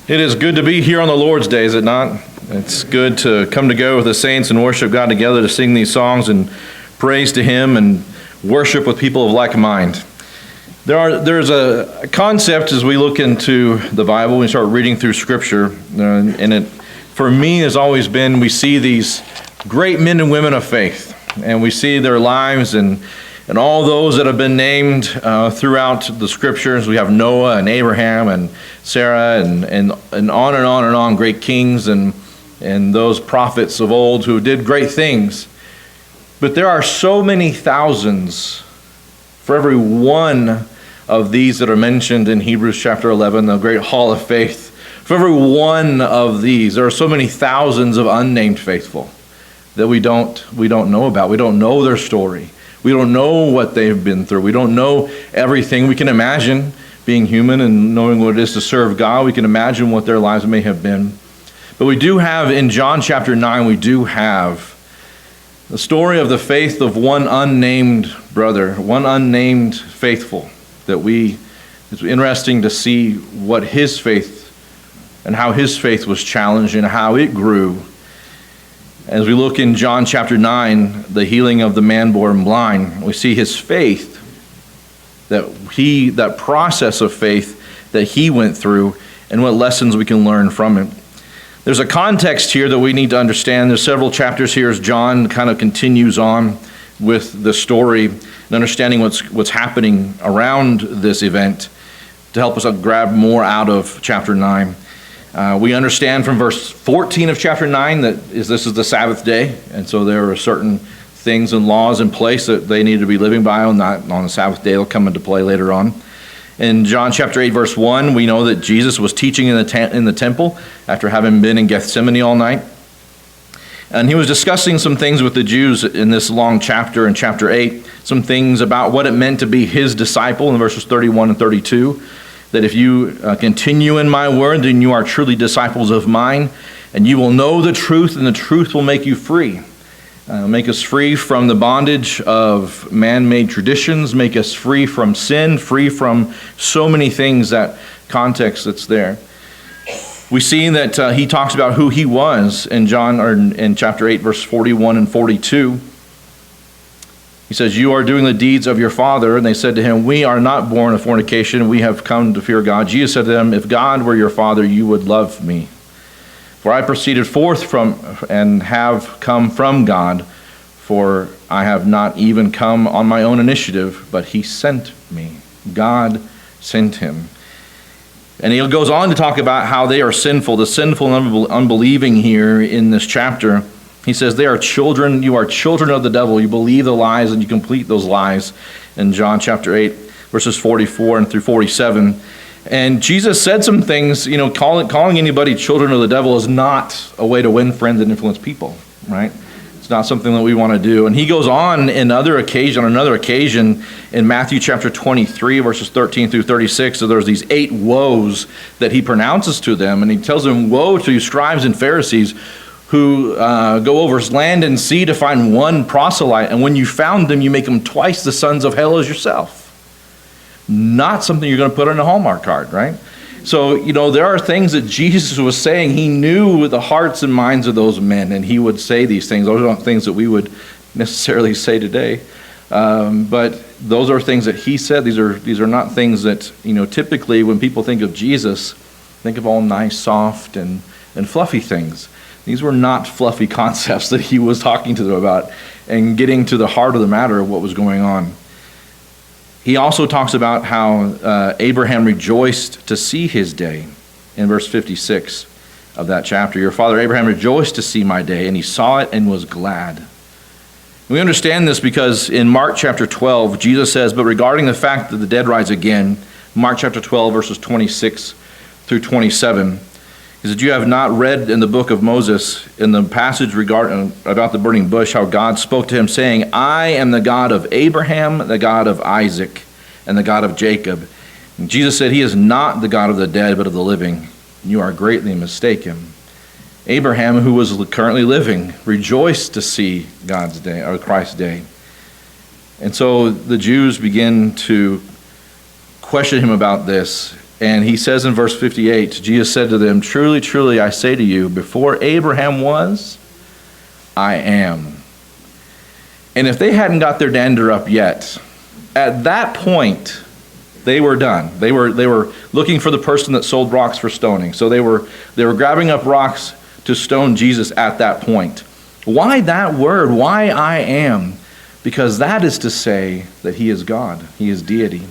It is good to be here on the Lord's Day, is it not? It's good to come together with the saints and worship God together, to sing these songs and praise to Him and worship with people of like mind. There's a concept as we look into the Bible, we start reading through Scripture, and it, for me, has always been, we see these great men and women of faith, and we see their lives and all those that have been named throughout the Scriptures. We have Noah and Abraham and Sarah and on and on and on, great kings and those prophets of old who did great things. But there are so many thousands for every one of these that are mentioned in Hebrews chapter 11, the great hall of faith. For every one of these, there are so many thousands of unnamed faithful that we don't know about. We don't know their story. We don't know what they've been through. We don't know everything. We can imagine, being human and knowing what it is to serve God, we can imagine what their lives may have been. But we do have, in John chapter 9, we do have the story of the faith of one unnamed brother, one unnamed faithful, it's interesting to see what his faith and how his faith was challenged and how it grew. As we look in John chapter 9, the healing of the man born blind, we see his faith, that process of faith that he went through and what lessons we can learn from it. There's a context here that we need to understand. There's several chapters here as John kind of continues on with the story and understanding what's happening around this event to help us grab more out of chapter 9. We understand from verse 14 of chapter 9 that this is the Sabbath day, and so there are certain things and laws in place that they need to be living by on the Sabbath day. They'll come into play later on. In John chapter 8, verse 1, we know that Jesus was teaching in the temple after having been in Gethsemane all night. And he was discussing some things with the Jews in this long chapter, in chapter 8, some things about what it meant to be his disciple in verses 31 and 32. That if you continue in my word, then you are truly disciples of mine, and you will know the truth, and the truth will make you free. Make us free from the bondage of man-made traditions, make us free from sin, free from so many things, that context that's there. We see that he talks about who he was in in chapter 8, verse 41 and 42. He says, "You are doing the deeds of your father." And they said to him, "We are not born of fornication. We have come to fear God." Jesus said to them, "If God were your father, you would love me. For I proceeded forth from and have come from God. For I have not even come on my own initiative, but he sent me." God sent him. And he goes on to talk about how they are sinful, the sinful and unbelieving here in this chapter. He says, "They are children, you are children of the devil. You believe the lies and you complete those lies." In John chapter 8, verses 44 and through 47. And Jesus said some things, calling anybody children of the devil is not a way to win friends and influence people, right? It's not something that we want to do. And he goes on on another occasion in Matthew chapter 23, verses 13 through 36. So there's these 8 woes that he pronounces to them. And he tells them, "Woe to you scribes and Pharisees, who go over land and sea to find one proselyte, and when you found them, you make them twice the sons of hell as yourself." Not something you're going to put on a Hallmark card, right? So, there are things that Jesus was saying. He knew the hearts and minds of those men, and he would say these things. Those are not things that we would necessarily say today. But those are things that he said. These are not things that, typically when people think of Jesus, think of all nice, soft, and fluffy things. These were not fluffy concepts that he was talking to them about and getting to the heart of the matter of what was going on. He also talks about how Abraham rejoiced to see his day in verse 56 of that chapter. "Your father Abraham rejoiced to see my day, and he saw it and was glad." We understand this because in Mark chapter 12, Jesus says, "But regarding the fact that the dead rise again," Mark chapter 12, verses 26 through 27, he said, "You have not read in the book of Moses, in the passage about the burning bush, how God spoke to him, saying, 'I am the God of Abraham, the God of Isaac, and the God of Jacob.' And Jesus said, 'He is not the God of the dead, but of the living. You are greatly mistaken.' Abraham, who was currently living, rejoiced to see God's day, or Christ's day. And so the Jews begin to question him about this. And he says in verse 58, Jesus said to them, "Truly, truly, I say to you, before Abraham was, I am." And if they hadn't got their dander up yet, at that point, they were done. They were looking for the person that sold rocks for stoning. So they were grabbing up rocks to stone Jesus at that point. Why that word? Why I am? Because that is to say that he is God. He is deity.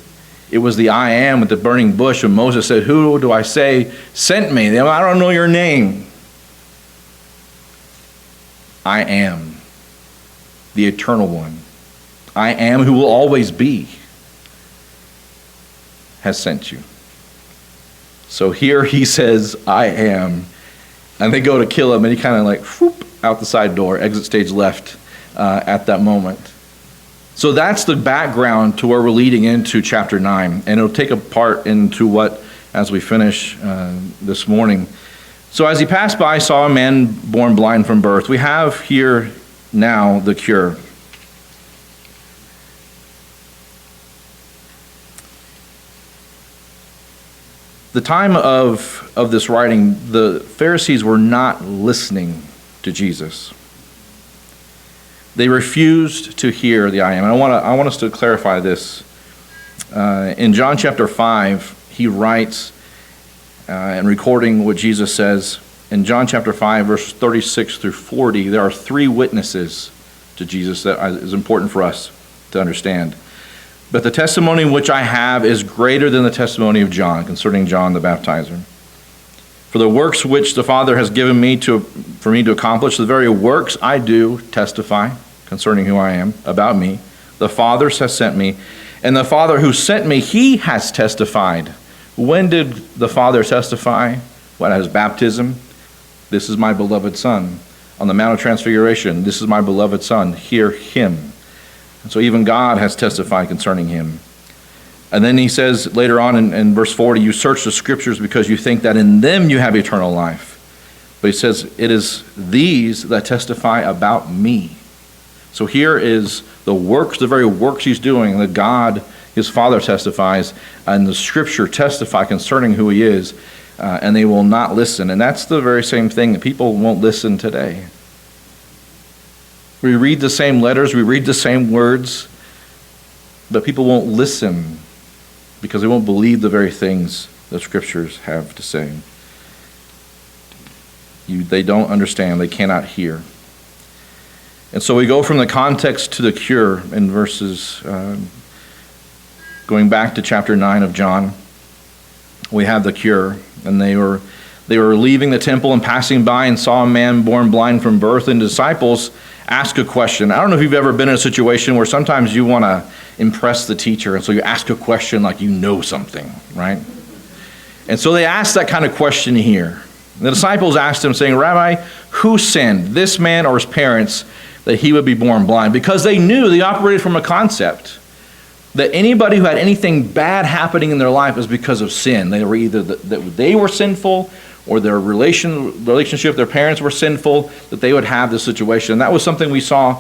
It was the I am at the burning bush when Moses said, "Who do I say sent me?" I don't know your name. I am the eternal one. I am who will always be has sent you. So here he says, I am. And they go to kill him, and he kind of like, whoop, out the side door, exit stage left at that moment. So that's the background to where we're leading into chapter 9. And it'll take a part into what, as we finish this morning. So as he passed by, saw a man born blind from birth. We have here now the cure. The time of this writing, the Pharisees were not listening to Jesus. They refused to hear the I am. And I want us to clarify this. In John chapter 5, he writes, and recording what Jesus says, in John chapter 5, verses 36 through 40, there are three witnesses to Jesus that is important for us to understand. But the testimony which I have is greater than the testimony of John, concerning John the Baptizer. For the works which the Father has given me for me to accomplish, the very works I do testify concerning who I am, about me. The Father has sent me, and the Father who sent me, he has testified. When did the Father testify? At his baptism. This is my beloved Son. On the Mount of Transfiguration, this is my beloved Son. Hear him. And so even God has testified concerning him. And then he says later on in verse 40, you search the scriptures because you think that in them you have eternal life. But he says, it is these that testify about me. So here is the works, the very works he's doing, that God, his Father testifies, and the scripture testify concerning who he is, and they will not listen. And that's the very same thing that people won't listen today. We read the same letters, we read the same words, but people won't listen because they won't believe the very things the scriptures have to say. They don't understand, they cannot hear. And so we go from the context to the cure in verses, going back to chapter 9 of John. We have the cure, and they were leaving the temple and passing by and saw a man born blind from birth, and disciples ask a question. I don't know if you've ever been in a situation where sometimes you want to impress the teacher, and so you ask a question like you know something, right? And so they asked that kind of question here. The disciples asked him, saying, Rabbi, who sinned, this man or his parents, that he would be born blind? Because they knew, they operated from a concept that anybody who had anything bad happening in their life was because of sin. They were either that they were sinful, or their relationship, their parents were sinful, that they would have this situation. And that was something we saw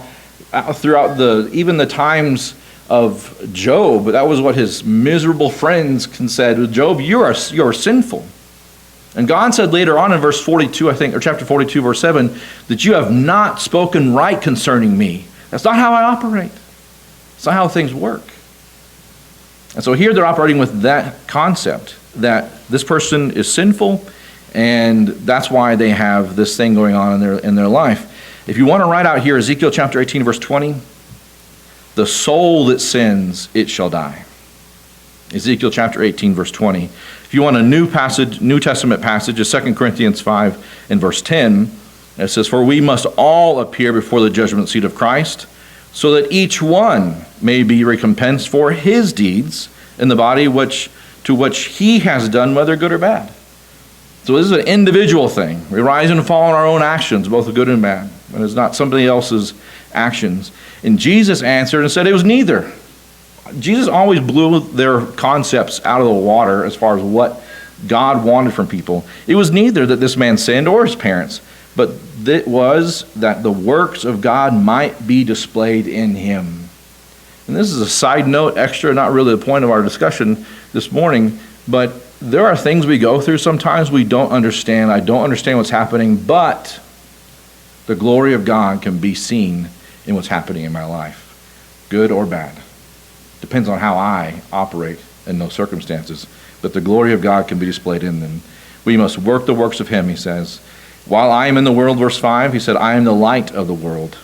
throughout even the times of Job. That was what his miserable friends said. Job, you are sinful. And God said later on in verse 42, I think, or chapter 42, verse 7, that you have not spoken right concerning me. That's not how I operate. It's not how things work. And so here they're operating with that concept, that this person is sinful, and that's why they have this thing going on in their life. If you want to write out here, Ezekiel chapter 18, verse 20, the soul that sins, it shall die. Ezekiel chapter 18, verse 20. If you want a New Testament passage, is 2 Corinthians 5 and verse 10. It says, for we must all appear before the judgment seat of Christ, so that each one may be recompensed for his deeds in the body to which he has done, whether good or bad. So this is an individual thing. We rise and fall in our own actions, both good and bad. And it's not somebody else's actions. And Jesus answered and said it was neither. Jesus always blew their concepts out of the water as far as what God wanted from people. It was neither that this man sinned or his parents, but it was that the works of God might be displayed in him. And this is a side note, extra, not really the point of our discussion this morning, but there are things we go through sometimes we don't understand. I don't understand what's happening, but the glory of God can be seen in what's happening in my life, good or bad. Depends on how I operate in those circumstances. But the glory of God can be displayed in them. We must work the works of him, he says. While I am in the world, verse 5, he said, I am the light of the world.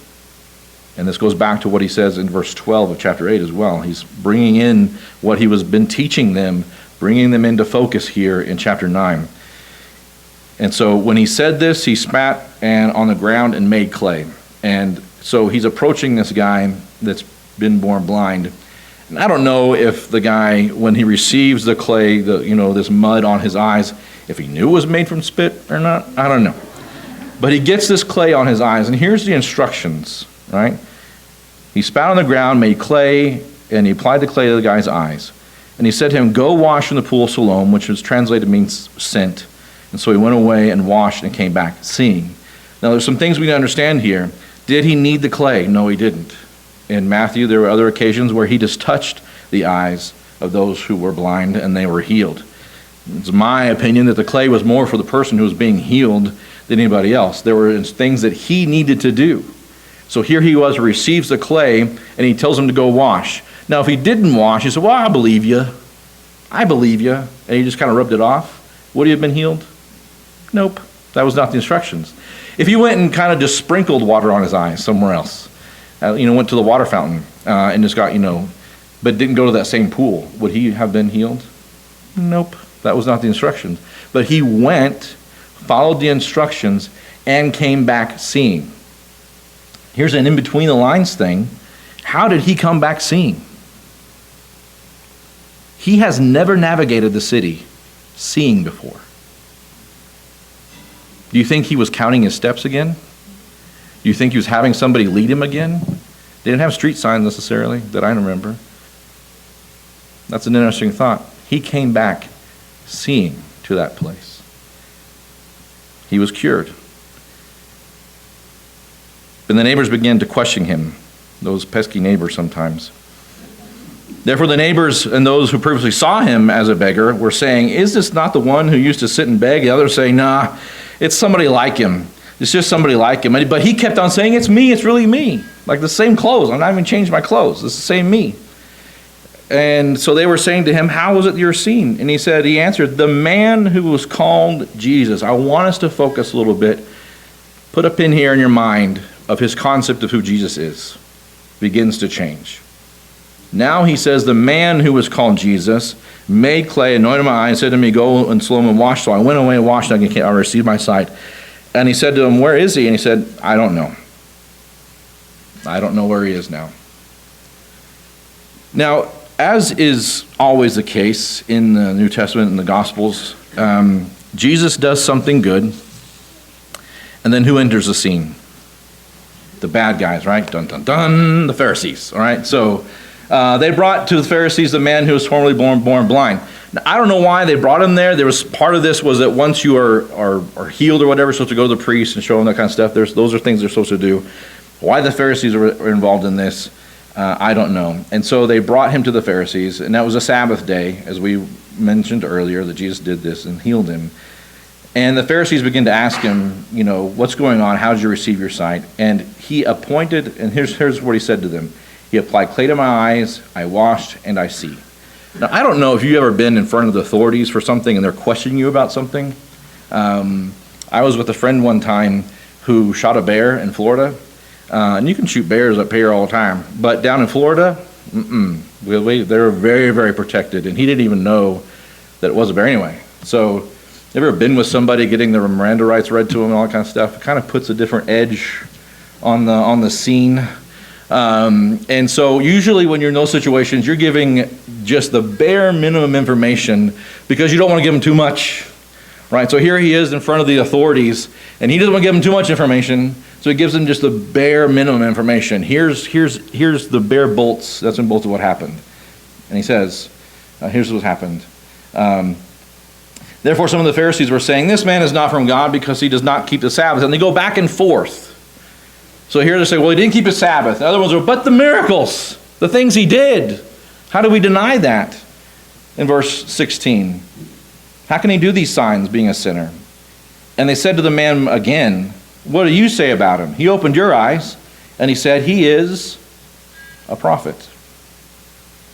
And this goes back to what he says in verse 12 of chapter 8 as well. He's bringing in what he was been teaching them, bringing them into focus here in chapter 9. And so when he said this, he spat on the ground and made clay. And so he's approaching this guy that's been born blind. And I don't know if the guy, when he receives the clay, this mud on his eyes, if he knew it was made from spit or not. I don't know. But he gets this clay on his eyes, and here's the instructions, right? He spat on the ground, made clay, and he applied the clay to the guy's eyes. And he said to him, go wash in the pool of Siloam, which is translated means sent. And so he went away and washed and came back seeing. Now there's some things we need to understand here. Did he need the clay? No, he didn't. In Matthew, there were other occasions where he just touched the eyes of those who were blind and they were healed. It's my opinion that the clay was more for the person who was being healed than anybody else. There were things that he needed to do. So here he was, receives the clay, and he tells him to go wash. Now, if he didn't wash, he said, well, I believe you. I believe you. And he just kind of rubbed it off. Would he have been healed? Nope. That was not the instructions. If he went and kind of just sprinkled water on his eyes somewhere else, went to the water fountain and just got, but didn't go to that same pool, would he have been healed? Nope. That was not the instructions. But he went, followed the instructions, and came back seeing. Here's an in-between-the-lines thing. How did he come back seeing? He has never navigated the city seeing before. Do you think he was counting his steps again? Do you think he was having somebody lead him again? They didn't have street signs necessarily that I remember. That's an interesting thought. He came back seeing to that place. He was cured. And the neighbors began to question him, those pesky neighbors sometimes. Therefore the neighbors and those who previously saw him as a beggar were saying, is this not the one who used to sit and beg? The others say, nah, it's somebody like him. It's just somebody like him. But he kept on saying, it's me, it's really me. Like the same clothes. I'm not even changed my clothes. It's the same me. And so they were saying to him, how was it you're seen? And he answered, the man who was called Jesus. I want us to focus a little bit. Put a pin here in your mind of his concept of who Jesus is. Begins to change. Now he says, the man who was called Jesus made clay, anointed my eye, and said to me, go and Siloam and wash. So I went away and washed, and I received my sight. And he said to him, where is he? And he said, I don't know. I don't know where he is now. Now, as is always the case in the New Testament and the Gospels, Jesus does something good, and then who enters the scene? The bad guys, right? Dun, dun, dun, the Pharisees, all right? So they brought to the Pharisees the man who was formerly born blind. Now, I don't know why they brought him there. There was part of this was that once you are healed or whatever, you're supposed to go to the priest and show him that kind of stuff. Those are things they're supposed to do. Why the Pharisees were involved in this, I don't know. And so they brought him to the Pharisees, and that was a Sabbath day, as we mentioned earlier, that Jesus did this and healed him. And the Pharisees began to ask him, what's going on? How did you receive your sight? And he appointed, and here's what he said to them. He applied clay to my eyes, I washed, and I see. Now, I don't know if you've ever been in front of the authorities for something and they're questioning you about something. I was with a friend one time who shot a bear in Florida. And you can shoot bears up here all the time. But down in Florida, they're very, very protected. And he didn't even know that it was a bear anyway. So, ever been with somebody getting their Miranda rights read to them and all that kind of stuff? It kind of puts a different edge on the scene. And so usually when you're in those situations, you're giving just the bare minimum information because you don't want to give them too much, right? So here he is in front of the authorities, and he doesn't want to give them too much information, so he gives them just the bare minimum information. Here's the bare bolts, nuts and bolts of what happened. And he says, here's what happened. Therefore some of the Pharisees were saying, this man is not from God because he does not keep the Sabbath. And they go back and forth. So here they say, well, he didn't keep his Sabbath. The other ones are, but the miracles, the things he did. How do we deny that? In verse 16. How can he do these signs, being a sinner?" And they said to the man again, "What do you say about him? He opened your eyes." And he said, "He is a prophet."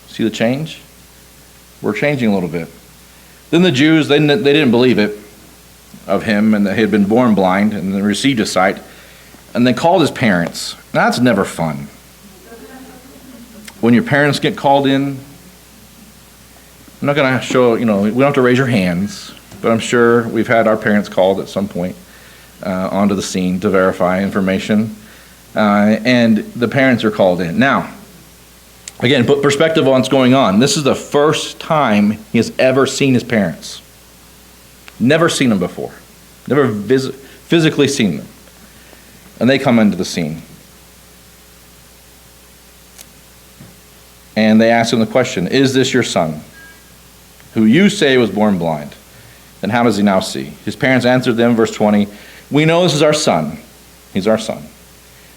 See the change? We're changing a little bit. Then the Jews, they didn't believe it of him, and that he had been born blind and then received his sight. And they called his parents. Now, that's never fun. When your parents get called in, I'm not going to show, we don't have to raise your hands, but I'm sure we've had our parents called at some point onto the scene to verify information. And the parents are called in. Now, again, put perspective on what's going on. This is the first time he has ever seen his parents. Never seen them before. Never physically seen them. And they come into the scene. And they ask him the question, "Is this your son, who you say was born blind? Then how does he now see?" His parents answered them, verse 20, "We know this is our son. He's our son.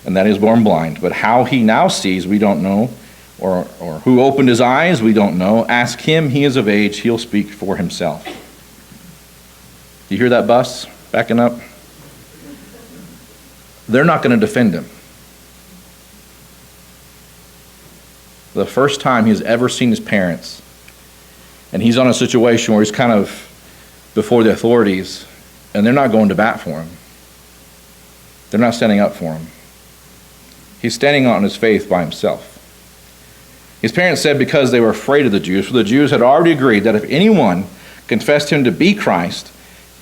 And that he was born blind. But how he now sees, we don't know. Or who opened his eyes, we don't know. Ask him, he is of age. He'll speak for himself." Do you hear that bus backing up? They're not going to defend him. The first time he's ever seen his parents, and he's on a situation where he's kind of before the authorities, and they're not going to bat for him. They're not standing up for him. He's standing on his faith by himself. His parents said because they were afraid of the Jews, for the Jews had already agreed that if anyone confessed him to be Christ,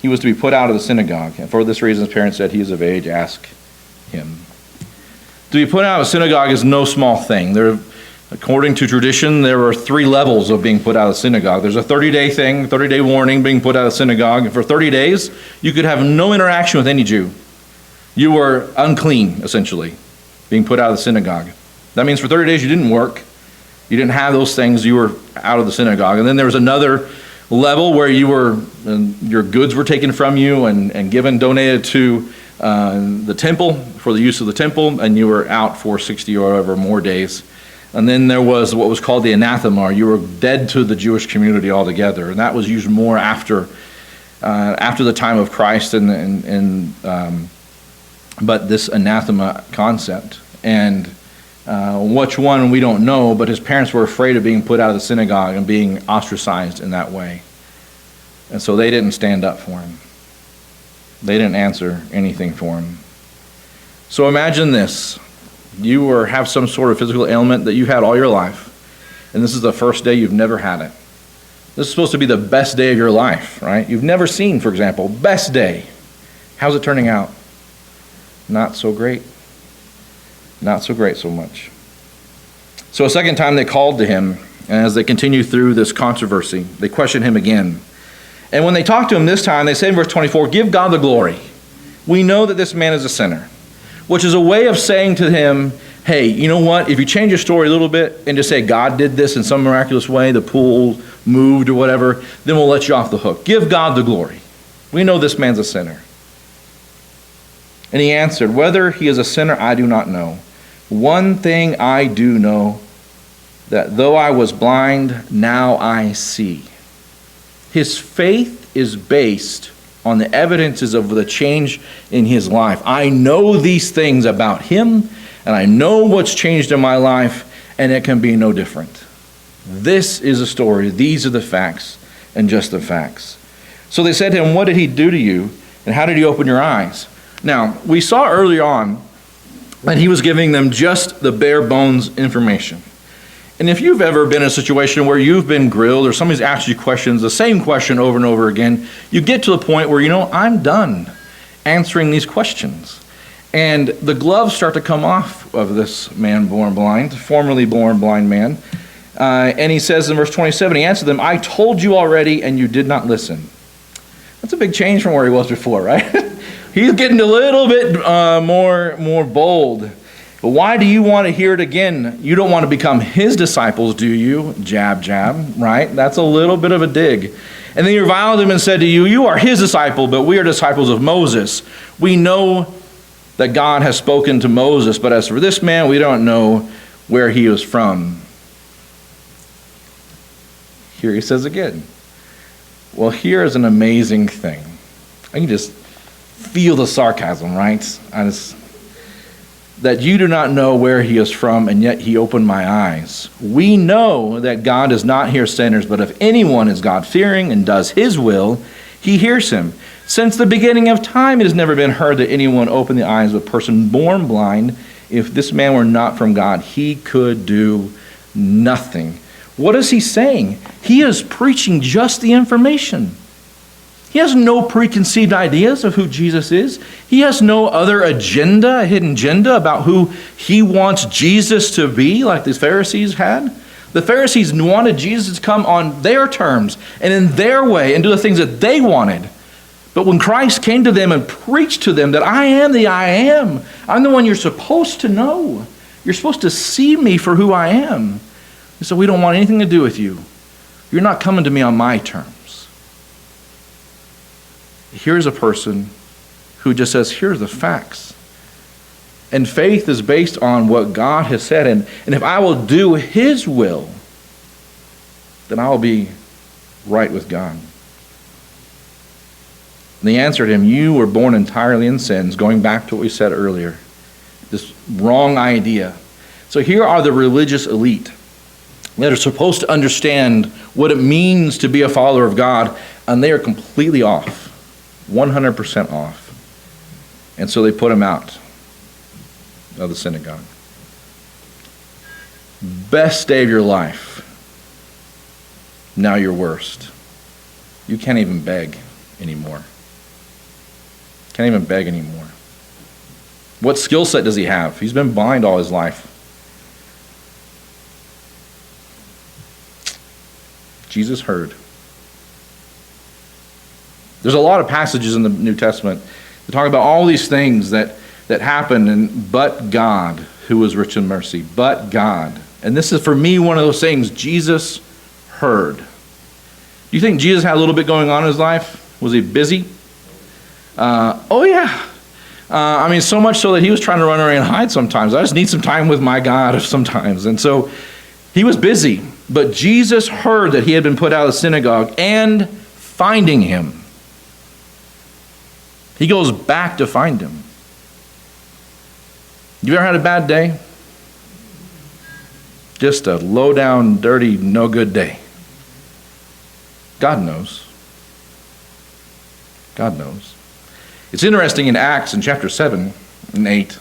he was to be put out of the synagogue. And for this reason, his parents said, "He is of age, ask him." To be put out of a synagogue is no small thing. According to tradition, there were 3 levels of being put out of the synagogue. There's a 30-day thing, 30-day warning, being put out of the synagogue. And for 30 days, you could have no interaction with any Jew. You were unclean, essentially, being put out of the synagogue. That means for 30 days you didn't work. You didn't have those things. You were out of the synagogue. And then there was another level where your goods were taken from you and donated to the temple for the use of the temple, and you were out for 60 or whatever more days. And then there was what was called the anathema. You were dead to the Jewish community altogether, and that was used more after the time of Christ but this anathema concept. And which one we don't know, but his parents were afraid of being put out of the synagogue and being ostracized in that way. And so they didn't stand up for him. They didn't answer anything for him. So imagine this. You have some sort of physical ailment that you had all your life, and this is the first day you've never had it. This is supposed to be the best day of your life, right? You've never seen, for example, best day. How's it turning out? Not so great. Not so great so much. So a second time they called to him, and as they continue through this controversy, they question him again. And when they talk to him this time, they say in verse 24, "Give God the glory. We know that this man is a sinner," which is a way of saying to him, hey, you know what? If you change your story a little bit and just say God did this in some miraculous way, the pool moved or whatever, then we'll let you off the hook. Give God the glory. We know this man's a sinner. And he answered, "Whether he is a sinner, I do not know. One thing I do know, that though I was blind, now I see." His faith is based on the evidences of the change in his life. I know these things about him, and I know what's changed in my life, and it can be no different. This is a story. These are the facts, and just the facts. So they said to him, "What did he do to you, and how did he open your eyes?" Now, we saw early on that he was giving them just the bare bones information. And if you've ever been in a situation where you've been grilled or somebody's asked you questions, the same question over and over again, you get to the point where, I'm done answering these questions. And the gloves start to come off of this man born blind, formerly born blind man. And he says in verse 27, he answered them, "I told you already, and you did not listen." That's a big change from where he was before, right? He's getting a little bit more bold. But why do you want to hear it again? You don't want to become his disciples, do you? Jab, jab, right? That's a little bit of a dig. And then he reviled him and said to you, "You are his disciple, but we are disciples of Moses. We know that God has spoken to Moses, but as for this man, we don't know where he is from." Here he says again, Well, here is an amazing thing. I can just feel the sarcasm, right? That you do not know where he is from, and yet he opened my eyes. We know that God does not hear sinners, but if anyone is God-fearing and does his will, he hears him. Since the beginning of time, it has never been heard that anyone opened the eyes of a person born blind. If this man were not from God, he could do nothing. What is he saying? He is preaching just the information. He has no preconceived ideas of who Jesus is. He has no other agenda, a hidden agenda about who he wants Jesus to be, like the Pharisees had. The Pharisees wanted Jesus to come on their terms and in their way and do the things that they wanted. But when Christ came to them and preached to them that I am the I am, I'm the one you're supposed to know. You're supposed to see me for who I am. And so we don't want anything to do with you. You're not coming to me on my terms. Here's a person who just says, here's the facts. And faith is based on what God has said. And if I will do his will, then I will be right with God. And they answered him, you were born entirely in sins, going back to what we said earlier. This wrong idea. So here are the religious elite that are supposed to understand what it means to be a follower of God, and they are completely off, 100% off. And so they put him out of the synagogue. Best day of your life. Now your worst. You can't even beg anymore. Can't even beg anymore. What skill set does he have? He's been blind all his life. Jesus heard. There's a lot of passages in the New Testament that talk about all these things that happened, and but God, who was rich in mercy, but God. And this is, for me, one of those things. Jesus heard. Do you think Jesus had a little bit going on in his life? Was he busy? Oh yeah. I mean, so much so that he was trying to run away and hide sometimes. I just need some time with my God sometimes. And so he was busy. But Jesus heard that he had been put out of the synagogue, and finding him, he goes back to find him. You ever had a bad day? Just a low down, dirty, no good day. God knows. God knows. It's interesting in Acts in chapter 7 and 8,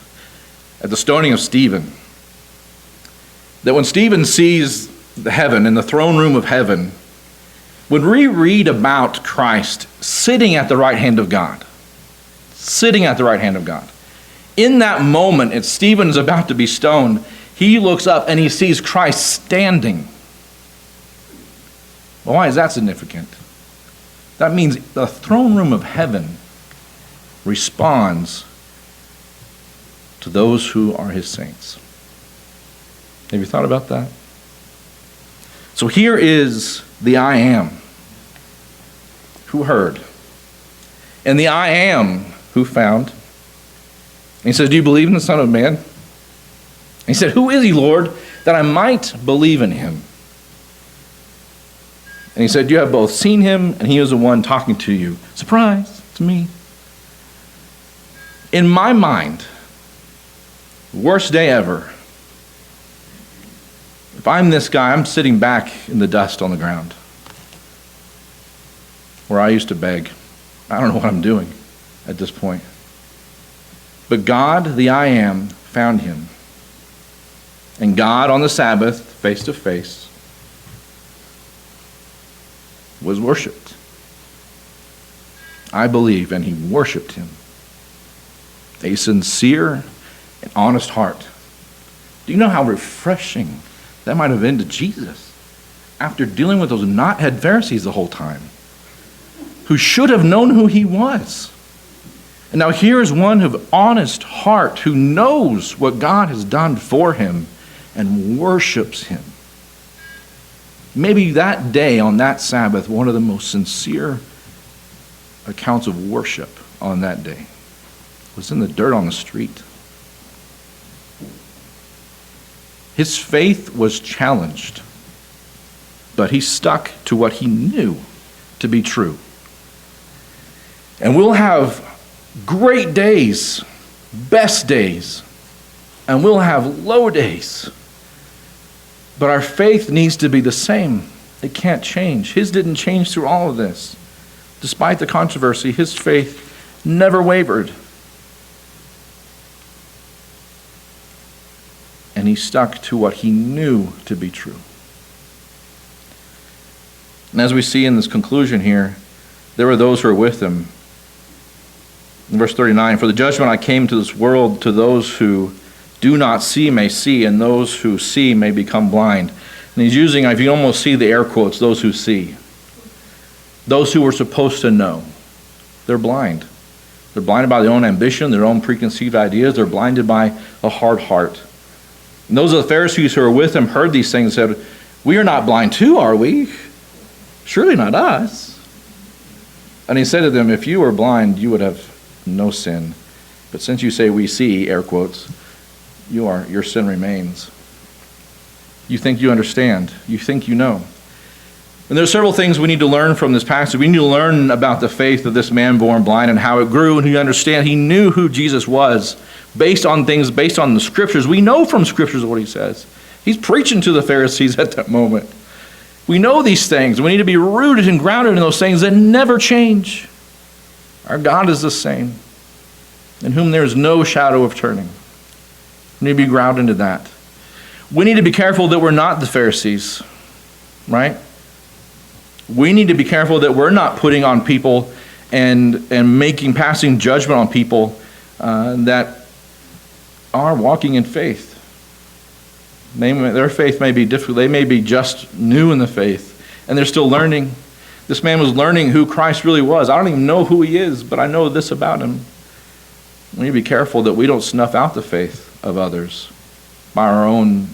at the stoning of Stephen, that when Stephen sees the heaven and the throne room of heaven, when we read about Christ sitting at the right hand of God, in that moment, as Stephen is about to be stoned, he looks up and he sees Christ standing. Well, why is that significant? That means the throne room of heaven responds to those who are his saints. Have you thought about that? So here is the I am who heard, and the I am who found. And he says, do you believe in the Son of Man? And he said, who is he, Lord, that I might believe in him? And he said, you have both seen him, and he is the one talking to you. Surprise, it's me. In my mind, worst day ever. If I'm this guy, I'm sitting back in the dust on the ground where I used to beg. I don't know what I'm doing at this point. But God, the I am, found him. And God on the Sabbath, face to face, was worshipped. I believe, and he worshipped him. A sincere and honest heart. Do you know how refreshing that might have been to Jesus after dealing with those knothead Pharisees the whole time, who should have known who he was? And now here is one of honest heart who knows what God has done for him and worships him. Maybe that day on that Sabbath, one of the most sincere accounts of worship on that day was in the dirt on the street. His faith was challenged, but he stuck to what he knew to be true. And we'll have great days, best days, and we'll have low days. But our faith needs to be the same. It can't change. His didn't change through all of this. Despite the controversy, his faith never wavered. And he stuck to what he knew to be true. And as we see in this conclusion here, there were those who were with him. In verse 39, for the judgment I came to this world, to those who do not see may see, and those who see may become blind. And he's using, if you can almost see the air quotes, those who see. Those who were supposed to know. They're blind. They're blinded by their own ambition, their own preconceived ideas. They're blinded by a hard heart. And those of the Pharisees who were with him heard these things and said, we are not blind too, are we? Surely not us. And he said to them, if you were blind, you would have no sin. But since you say we see, air quotes, your sin remains. You think you understand. You think you know. And there's several things we need to learn from this passage. We need to learn about the faith of this man born blind and how it grew, and you understand he knew who Jesus was based on the scriptures. We know from scriptures what he says. He's preaching to the Pharisees at that moment. We know these things. We need to be rooted and grounded in those things that never change. Our God is the same, in whom there is no shadow of turning. We need to be grounded into that. We need to be careful that we're not the Pharisees, right? We need to be careful that we're not putting on people and passing judgment on people that are walking in faith. Their faith may be difficult. They may be just new in the faith, and they're still learning. This man was learning who Christ really was. I don't even know who he is, but I know this about him. We need to be careful that we don't snuff out the faith of others by our own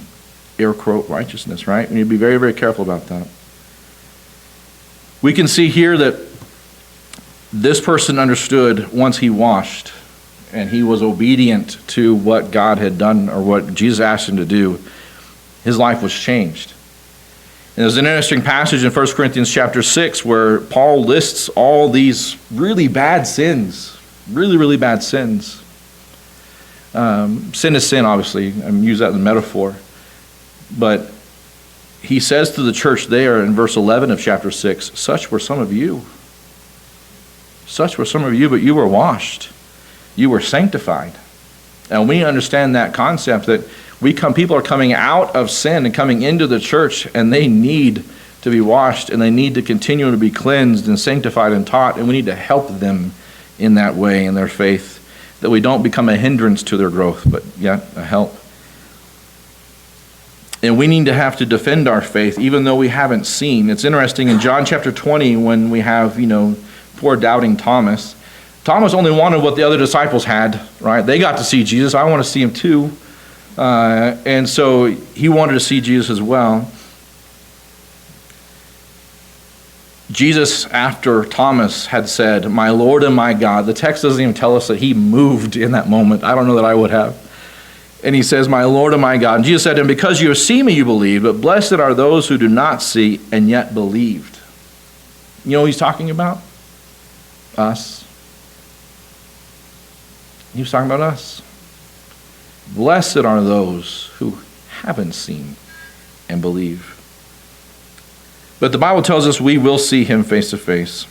air quote righteousness, right? We need to be very, very careful about that. We can see here that this person understood once he washed and he was obedient to what God had done or what Jesus asked him to do, his life was changed. And there's an interesting passage in 1 Corinthians chapter 6 where Paul lists all these really bad sins, really, really bad sins. Sin is sin, obviously. I'm using that in the metaphor. But he says to the church there in verse 11 of chapter 6, such were some of you. Such were some of you, but you were washed. You were sanctified. And we understand that concept that people are coming out of sin and coming into the church, and they need to be washed, and they need to continue to be cleansed and sanctified and taught, and we need to help them in that way in their faith, that we don't become a hindrance to their growth, but yet a help. And we need to have to defend our faith, even though we haven't seen. It's interesting, in John chapter 20, when we have, poor doubting Thomas. Thomas only wanted what the other disciples had, right? They got to see Jesus. I want to see him too. And so he wanted to see Jesus as well. Jesus, after Thomas had said, my Lord and my God, the text doesn't even tell us that he moved in that moment. I don't know that I would have. And he says, my Lord and my God. And Jesus said to him, because you have seen me, you believe, but blessed are those who do not see and yet believed. You know what he's talking about? Us. He was talking about us. Blessed are those who haven't seen and believe. But the Bible tells us we will see him face to face.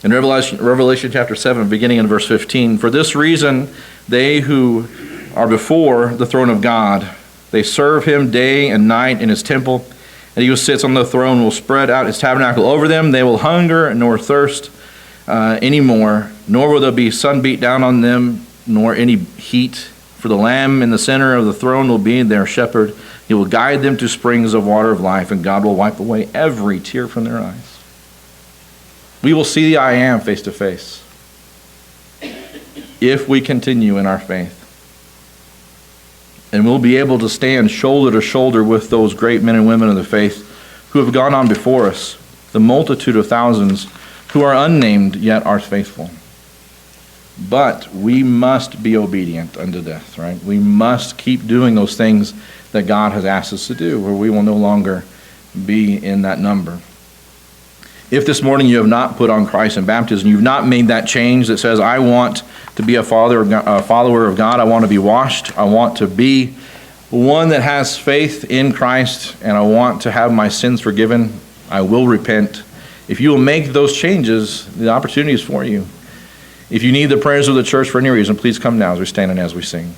In Revelation chapter 7, beginning in verse 15, for this reason they who are before the throne of God, they serve him day and night in his temple, and he who sits on the throne will spread out his tabernacle over them. They will hunger nor thirst anymore, nor will there be sun beat down on them, nor any heat. For the Lamb in the center of the throne will be their shepherd. He will guide them to springs of water of life, and God will wipe away every tear from their eyes. We will see the I Am face to face if we continue in our faith. And we'll be able to stand shoulder to shoulder with those great men and women of the faith who have gone on before us, the multitude of thousands who are unnamed yet are faithful. But we must be obedient unto death, right? We must keep doing those things that God has asked us to do, or we will no longer be in that number. If this morning you have not put on Christ in baptism, you've not made that change that says, I want to be a follower of God, I want to be washed, I want to be one that has faith in Christ, and I want to have my sins forgiven, I will repent. If you will make those changes, the opportunity is for you. If you need the prayers of the church for any reason, please come now as we stand and as we sing.